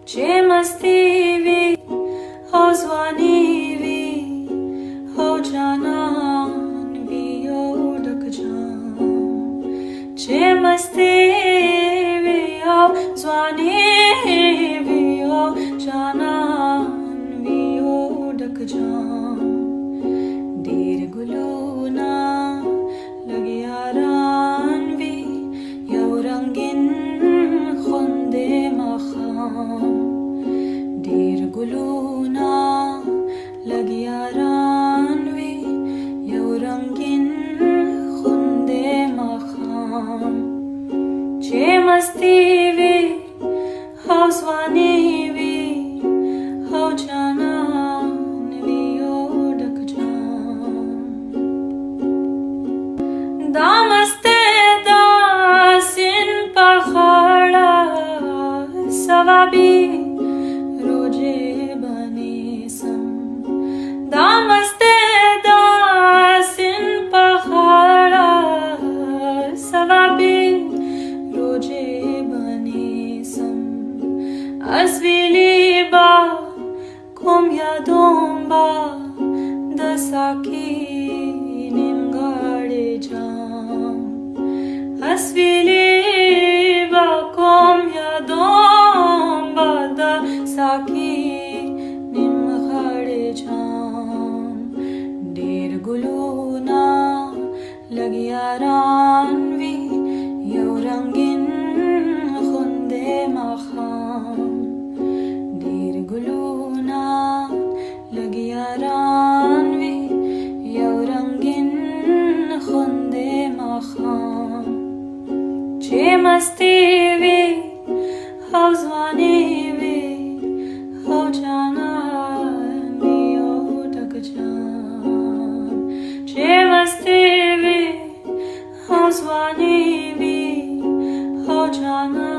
चे मस्ती भी हो जवानी भी हो जानान भी हो ढक जाम चे मस्ती भी हो जवानी भी हो जानान भी हो ढक जाम देर गुलूना लगे यारान भी यो रंगीन खुंदे मखाम देर गुलूना लगे यारान भी यो रंगीन खुंदे मखाम चे मस्ती भी हो जवानी भी हो जानान भी हो ढक जाम दामस्ते दासिन पखाड़ा सवाबी रोजे बने सम दामस्ते दासिन पखाड़ा सवाबी रोजे बने सम असविली बा कोम यादों बा दसाकी निमगाड़े जाम असविली बा कोम यादों बा दसाकी निमगाड़े जाम देर गुलूना लगी यारान भी यो रंगीन खुंदे मखाम देर गुलूना लगी यारान भी यो रंगीन खुंदे मखाम चे मस्ती भी हो जवानी भी हो जानान भी हो ढक जाम चे मस्ती भी हो जवानी भी हो जाना